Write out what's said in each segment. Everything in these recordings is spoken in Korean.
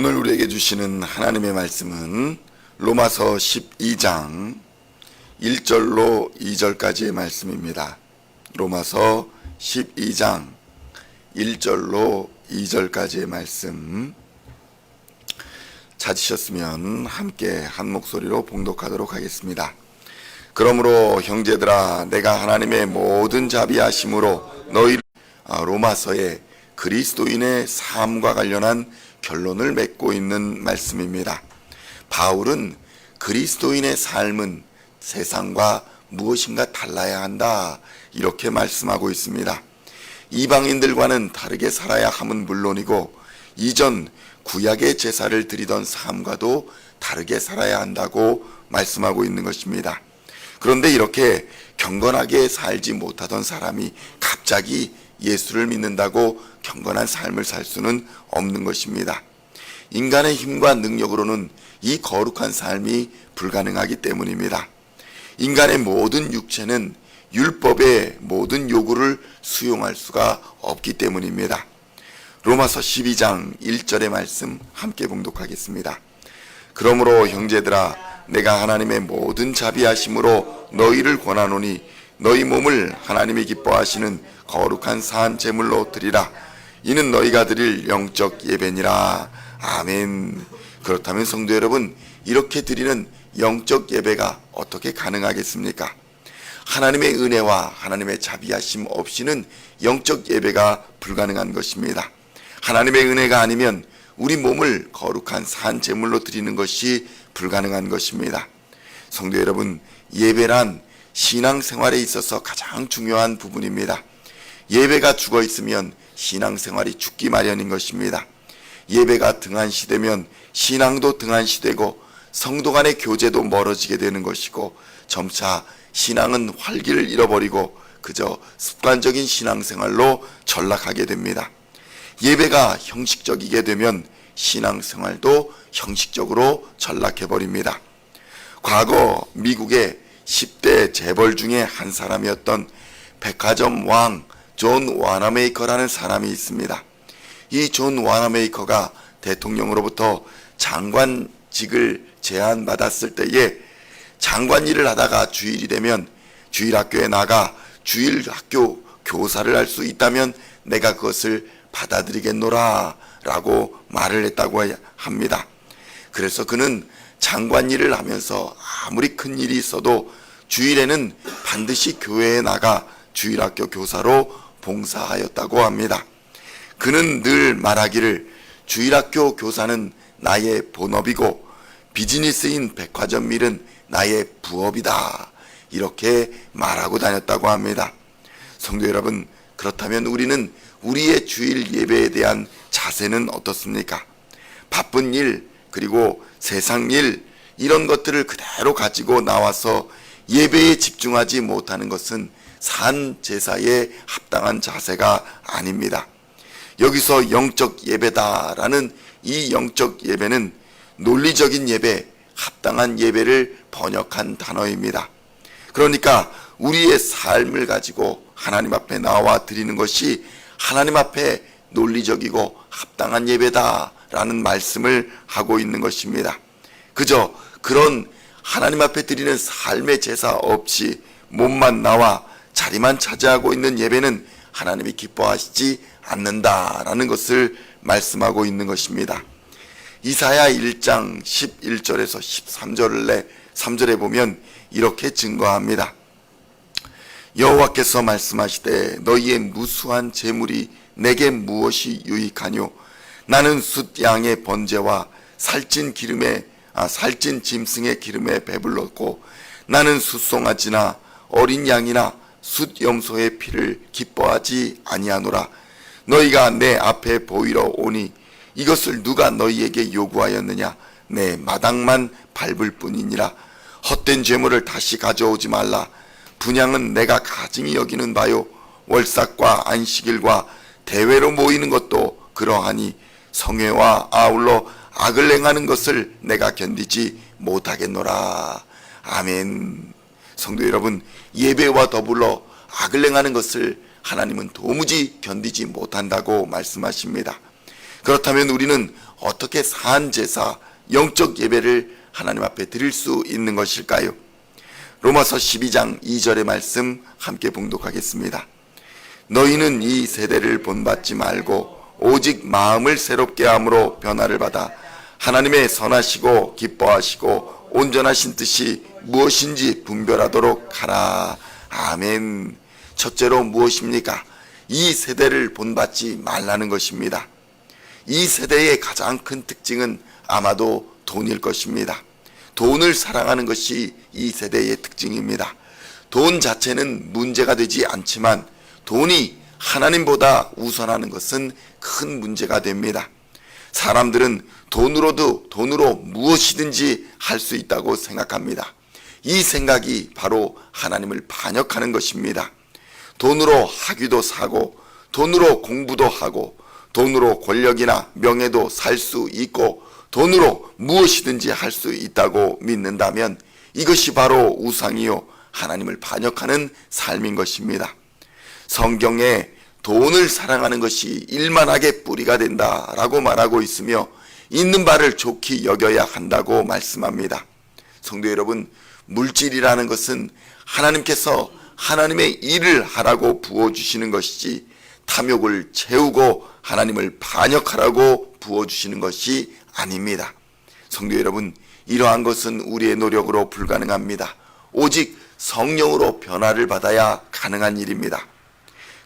오늘 우리에게 주시는 하나님의 말씀은 로마서 12장 1절로 2절까지의 말씀입니다. 로마서 12장 1절로 2절까지의 말씀 찾으셨으면 함께 한 목소리로 봉독하도록 하겠습니다. 그러므로 형제들아, 내가 하나님의 모든 자비하심으로 너희를 로마서의 그리스도인의 삶과 관련한 결론을 맺고 있는 말씀입니다. 바울은 그리스도인의 삶은 세상과 무엇인가 달라야 한다, 이렇게 말씀하고 있습니다. 이방인들과는 다르게 살아야 함은 물론이고 이전 구약의 제사를 드리던 삶과도 다르게 살아야 한다고 말씀하고 있는 것입니다. 그런데 이렇게 경건하게 살지 못하던 사람이 갑자기 예수를 믿는다고 경건한 삶을 살 수는 없는 것입니다. 인간의 힘과 능력으로는 이 거룩한 삶이 불가능하기 때문입니다. 인간의 모든 육체는 율법의 모든 요구를 수용할 수가 없기 때문입니다. 로마서 12장 1절의 말씀 함께 봉독하겠습니다. 그러므로 형제들아, 내가 하나님의 모든 자비하심으로 너희를 권하노니 너희 몸을 하나님이 기뻐하시는 거룩한 산 제물로 드리라. 이는 너희가 드릴 영적 예배니라. 아멘. 그렇다면 성도 여러분, 이렇게 드리는 영적 예배가 어떻게 가능하겠습니까? 하나님의 은혜와 하나님의 자비하심 없이는 영적 예배가 불가능한 것입니다. 하나님의 은혜가 아니면 우리 몸을 거룩한 산 제물로 드리는 것이 불가능한 것입니다. 성도 여러분, 예배란 신앙생활에 있어서 가장 중요한 부분입니다. 예배가 죽어 있으면 신앙생활이 죽기 마련인 것입니다. 예배가 등한시되면 신앙도 등한시되고 성도 간의 교제도 멀어지게 되는 것이고 점차 신앙은 활기를 잃어버리고 그저 습관적인 신앙생활로 전락하게 됩니다. 예배가 형식적이게 되면 신앙생활도 형식적으로 전락해버립니다. 과거 미국의 10대 재벌 중에 한 사람이었던 백화점 왕 존 와나메이커라는 사람이 있습니다. 이 존 와나메이커가 대통령으로부터 장관직을 제안받았을 때에 장관 일을 하다가 주일이 되면 주일학교에 나가 주일학교 교사를 할 수 있다면 내가 그것을 받아들이겠노라 라고 말을 했다고 합니다. 그래서 그는 장관 일을 하면서 아무리 큰 일이 있어도 주일에는 반드시 교회에 나가 주일학교 교사로 봉사하였다고 합니다. 그는 늘 말하기를 주일학교 교사는 나의 본업이고 비즈니스인 백화점 일은 나의 부업이다, 이렇게 말하고 다녔다고 합니다. 성도 여러분, 그렇다면 우리는 우리의 주일 예배에 대한 자세는 어떻습니까? 바쁜 일, 그리고 세상 일, 이런 것들을 그대로 가지고 나와서 예배에 집중하지 못하는 것은 산 제사에 합당한 자세가 아닙니다. 여기서 영적 예배다라는 이 영적 예배는 논리적인 예배, 합당한 예배를 번역한 단어입니다. 그러니까 우리의 삶을 가지고 하나님 앞에 나와 드리는 것이 하나님 앞에 논리적이고 합당한 예배다라는 말씀을 하고 있는 것입니다. 그저 그런 하나님 앞에 드리는 삶의 제사 없이 몸만 나와 자리만 차지하고 있는 예배는 하나님이 기뻐하시지 않는다라는 것을 말씀하고 있는 것입니다. 이사야 1장 11절에서 13절에 보면 이렇게 증거합니다. 여호와께서 말씀하시되 너희의 무수한 재물이 내게 무엇이 유익하뇨? 나는 숫 양의 번제와 살찐 짐승의 기름에 배불렀고 나는 숫송아지나 어린 양이나 숫 염소의 피를 기뻐하지 아니하노라. 너희가 내 앞에 보이러 오니 이것을 누가 너희에게 요구하였느냐? 내 마당만 밟을 뿐이니라. 헛된 죄물을 다시 가져오지 말라. 분향은 내가 가증히 여기는 바요, 월삭과 안식일과 대회로 모이는 것도 그러하니 성회와 아울러 악을 행하는 것을 내가 견디지 못하겠노라. 아멘. 성도 여러분, 예배와 더불어 악을 행하는 것을 하나님은 도무지 견디지 못한다고 말씀하십니다. 그렇다면 우리는 어떻게 산 제사, 영적 예배를 하나님 앞에 드릴 수 있는 것일까요? 로마서 12장 2절의 말씀 함께 봉독하겠습니다. 너희는 이 세대를 본받지 말고 오직 마음을 새롭게 함으로 변화를 받아 하나님의 선하시고 기뻐하시고 온전하신 뜻이 무엇인지 분별하도록 하라. 아멘. 첫째로 무엇입니까? 이 세대를 본받지 말라는 것입니다. 이 세대의 가장 큰 특징은 아마도 돈일 것입니다. 돈을 사랑하는 것이 이 세대의 특징입니다. 돈 자체는 문제가 되지 않지만 돈이 하나님보다 우선하는 것은 큰 문제가 됩니다. 사람들은 돈으로 무엇이든지 할 수 있다고 생각합니다. 이 생각이 바로 하나님을 반역하는 것입니다. 돈으로 학위도 사고, 돈으로 공부도 하고, 돈으로 권력이나 명예도 살 수 있고, 돈으로 무엇이든지 할 수 있다고 믿는다면 이것이 바로 우상이요 하나님을 반역하는 삶인 것입니다. 성경에 돈을 사랑하는 것이 일만하게 뿌리가 된다라고 말하고 있으며 있는 바를 좋게 여겨야 한다고 말씀합니다. 성도 여러분, 물질이라는 것은 하나님께서 하나님의 일을 하라고 부어주시는 것이지 탐욕을 채우고 하나님을 반역하라고 부어주시는 것이 아닙니다. 성도 여러분, 이러한 것은 우리의 노력으로 불가능합니다. 오직 성령으로 변화를 받아야 가능한 일입니다.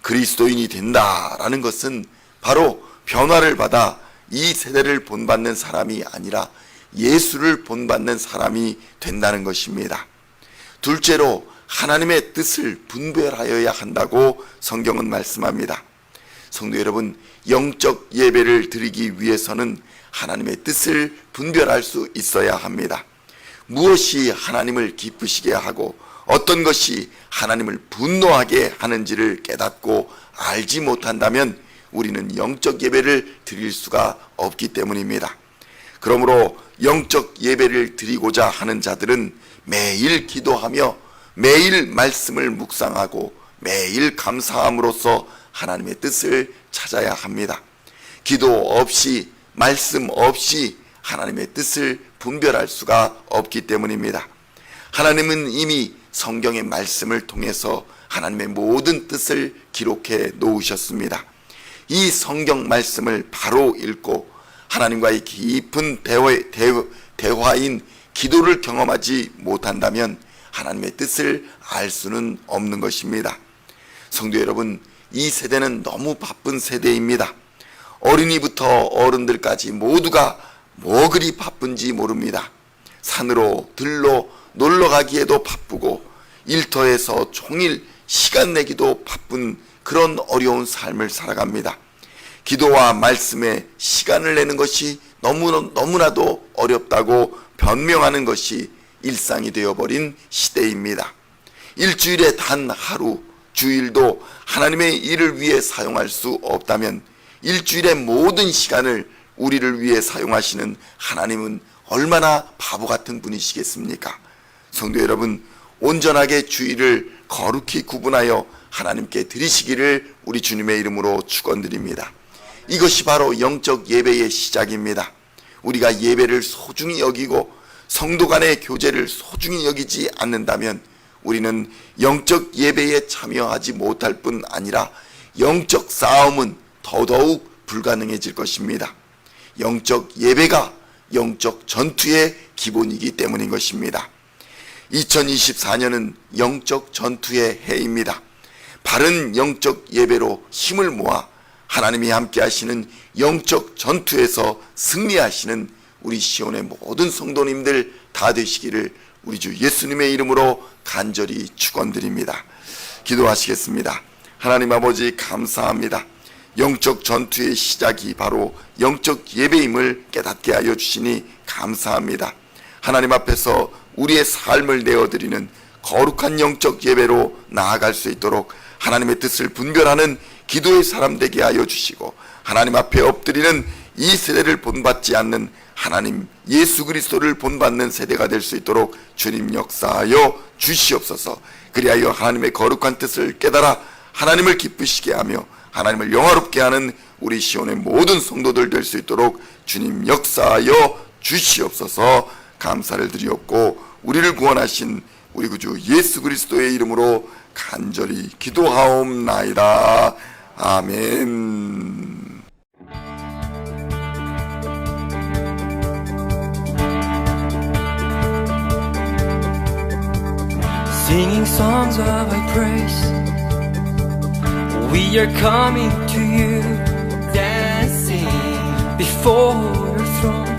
그리스도인이 된다라는 것은 바로 변화를 받아 이 세대를 본받는 사람이 아니라 예수를 본받는 사람이 된다는 것입니다. 둘째로 하나님의 뜻을 분별하여야 한다고 성경은 말씀합니다. 성도 여러분, 영적 예배를 드리기 위해서는 하나님의 뜻을 분별할 수 있어야 합니다. 무엇이 하나님을 기쁘시게 하고 어떤 것이 하나님을 분노하게 하는지를 깨닫고 알지 못한다면 우리는 영적 예배를 드릴 수가 없기 때문입니다. 그러므로 영적 예배를 드리고자 하는 자들은 매일 기도하며 매일 말씀을 묵상하고 매일 감사함으로써 하나님의 뜻을 찾아야 합니다. 기도 없이 말씀 없이 하나님의 뜻을 분별할 수가 없기 때문입니다. 하나님은 이미 성경의 말씀을 통해서 하나님의 모든 뜻을 기록해 놓으셨습니다. 이 성경 말씀을 바로 읽고 하나님과의 깊은 대화인 기도를 경험하지 못한다면 하나님의 뜻을 알 수는 없는 것입니다. 성도 여러분, 이 세대는 너무 바쁜 세대입니다. 어린이부터 어른들까지 모두가 뭐 그리 바쁜지 모릅니다. 산으로 들로 놀러 가기에도 바쁘고 일터에서 종일 시간 내기도 바쁜 그런 어려운 삶을 살아갑니다. 기도와 말씀에 시간을 내는 것이 너무나도 어렵다고 변명하는 것이 일상이 되어버린 시대입니다. 일주일에 단 하루, 주일도 하나님의 일을 위해 사용할 수 없다면 일주일의 모든 시간을 우리를 위해 사용하시는 하나님은 얼마나 바보 같은 분이시겠습니까? 성도 여러분, 온전하게 주일을 거룩히 구분하여 하나님께 드리시기를 우리 주님의 이름으로 축원드립니다. 이것이 바로 영적 예배의 시작입니다. 우리가 예배를 소중히 여기고 성도 간의 교제를 소중히 여기지 않는다면 우리는 영적 예배에 참여하지 못할 뿐 아니라 영적 싸움은 더더욱 불가능해질 것입니다. 영적 예배가 영적 전투의 기본이기 때문인 것입니다. 2024년은 영적 전투의 해입니다. 바른 영적 예배로 힘을 모아 하나님이 함께 하시는 영적 전투에서 승리하시는 우리 시온의 모든 성도님들 다 되시기를 우리 주 예수님의 이름으로 간절히 축원드립니다. 기도하시겠습니다. 하나님 아버지, 감사합니다. 영적 전투의 시작이 바로 영적 예배임을 깨닫게 하여 주시니 감사합니다. 하나님 앞에서 우리의 삶을 내어드리는 거룩한 영적 예배로 나아갈 수 있도록 하나님의 뜻을 분별하는 기도의 사람 되게 하여 주시고, 하나님 앞에 엎드리는 이 세대를 본받지 않는 하나님 예수 그리스도를 본받는 세대가 될 수 있도록 주님 역사하여 주시옵소서. 그리하여 하나님의 거룩한 뜻을 깨달아 하나님을 기쁘시게 하며 하나님을 영화롭게 하는 우리 시온의 모든 성도들 될 수 있도록 주님 역사하여 주시옵소서. 감사를 드리옵고 우리를 구원하신 우리 구주 예수 그리스도의 이름으로 간절히 기도하옵나이다. 아멘. Singing songs of Thy praise, we are coming to You, dancing before Your throne.